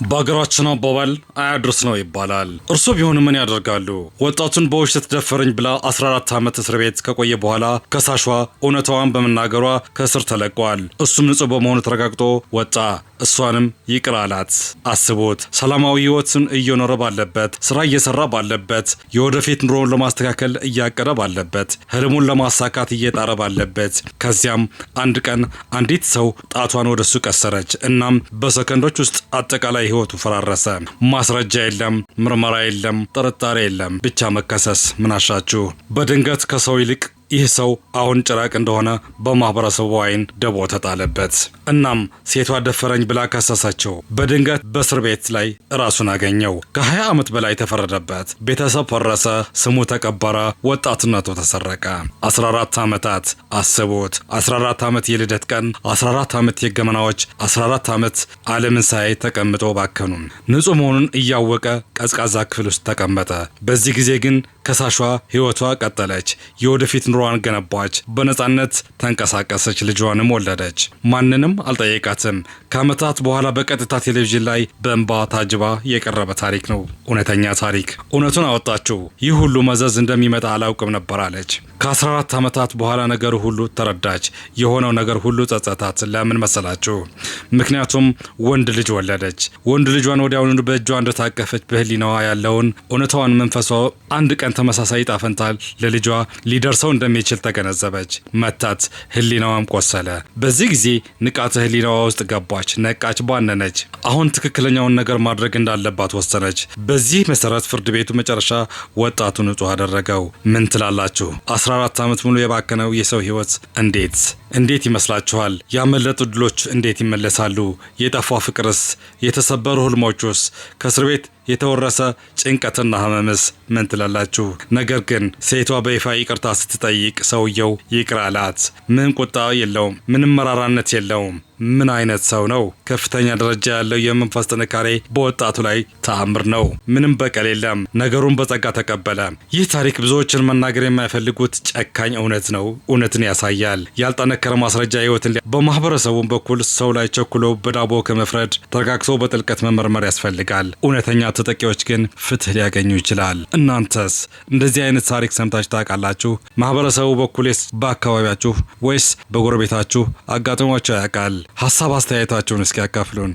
በአገራችን አባባል አያድርስ ነው ይባላል። እርሱ ቢሆን ምን ያደርጋሉ? ወጣቱን በውሸት ደፈረኝ ብላ 14 ዓመት እስር ቤት ከቆየ በኋላ ከሳሿ እውነታዋን በመናገሯ ከእስር ተለቋል። እሱም ንጹሕ በመሆኑ ተረጋግጦ ወጣ። እሷንም ይቅር አላት። አስቡት፣ ሰላማዊ ሕይወትን እየኖረ ባለበት፣ ስራ እየሰራ ባለበት፣ የወደፊት ኑሮውን ለማስተካከል እያቀደ ባለበት፣ ህልሙን ለማሳካት እየጣረ ባለበት፣ ከዚያም አንድ ቀን አንዲት ሰው ጣቷን ወደሱ ቀሰረች። እናም በሰከንዶች ውስጥ አጠቃላይ ህይወቱ ፈራረሰ። ማስረጃ የለም፣ ምርመራ የለም፣ ጥርጣሬ የለም፣ ብቻ መከሰስ። ምናሻችሁ? በድንገት ከሰው ይልቅ ይህ ሰው አሁን ጭራቅ እንደሆነ በማህበረሰቡ አይን ደቦ ተጣለበት። እናም ሴቷ ደፈረኝ ብላ ከሰሰችው። በድንገት በእስር ቤት ላይ ራሱን አገኘው። ከ20 ዓመት በላይ ተፈረደበት። ቤተሰብ ፈረሰ፣ ስሙ ተቀበረ፣ ወጣትነቱ ተሰረቀ። 14 ዓመታት አስቡት። 14 ዓመት የልደት ቀን፣ 14 ዓመት የገመናዎች፣ 14 ዓመት ዓለምን ሳያይ ተቀምጦ ባከኑ። ንጹሕ መሆኑን እያወቀ ቀዝቃዛ ክፍል ውስጥ ተቀመጠ። በዚህ ጊዜ ግን ከሳሿ ህይወቷ ቀጠለች። የወደፊት ኑሯን ገነባች። በነጻነት ተንቀሳቀሰች። ልጇንም ወለደች። ማንንም አልጠየቃትም። ከዓመታት በኋላ በቀጥታ ቴሌቪዥን ላይ በእንባ ታጅባ የቀረበ ታሪክ ነው። እውነተኛ ታሪክ። እውነቱን አወጣችው። ይህ ሁሉ መዘዝ እንደሚመጣ አላውቅም ነበር አለች። ከ14 ዓመታት በኋላ ነገሩ ሁሉ ተረዳች። የሆነው ነገር ሁሉ ጸጸታት። ለምን መሰላችሁ? ምክንያቱም ወንድ ልጅ ወለደች። ወንድ ልጇን ወዲያውኑ በእጇ እንደታቀፈች በህሊናዋ ያለውን እውነታዋን መንፈሷ አንድ ቀን ተመሳሳይ ጣፈንታ ለልጇ ሊደርሰው እንደሚችል ተገነዘበች። መታት። ህሊናዋም ቆሰለ። በዚህ ጊዜ ንቃተ ህሊናዋ ውስጥ ገባች። ነቃች፣ ባነነች። አሁን ትክክለኛውን ነገር ማድረግ እንዳለባት ወሰነች። በዚህ መሰረት ፍርድ ቤቱ መጨረሻ ወጣቱ ንጹሕ አደረገው። ምን ትላላችሁ? 14 ዓመት ሙሉ የባከነው የሰው ህይወት እንዴት ይመስላችኋል? ያመለጡ ድሎች እንዴት ይመለሳሉ? የጠፋ ፍቅርስ? የተሰበሩ ህልሞቹስ? ከእስር ቤት የተወረሰ ጭንቀትና ህመምስ? ምን ትላላችሁ? ነገር ግን ሴቷ በይፋ ይቅርታ ስትጠይቅ ሰውየው ይቅር አላት። ምን ቁጣ የለውም፣ ምንም መራራነት የለውም። ምን አይነት ሰው ነው? ከፍተኛ ደረጃ ያለው የመንፈስ ጥንካሬ በወጣቱ ላይ ተአምር ነው። ምንም በቀል የለም። ነገሩን በጸጋ ተቀበለ። ይህ ታሪክ ብዙዎችን መናገር የማይፈልጉት ጨካኝ እውነት ነው። እውነትን ያሳያል። ያልጠነከረ ማስረጃ ህይወትን በማህበረሰቡም በኩል ሰው ላይ ቸኩሎ በዳቦ ከመፍረድ ተረጋግቶ በጥልቀት መመርመር ያስፈልጋል። እውነተኛ ተጠቂዎች ግን ፍትህ ሊያገኙ ይችላል። እናንተስ እንደዚህ አይነት ታሪክ ሰምታችሁ ታውቃላችሁ? ማህበረሰቡ በኩልስ በአካባቢያችሁ ወይስ በጎረቤታችሁ አጋጥሟችሁ ያውቃል? ሀሳብ አስተያየታችሁን እስኪ ያካፍሉን።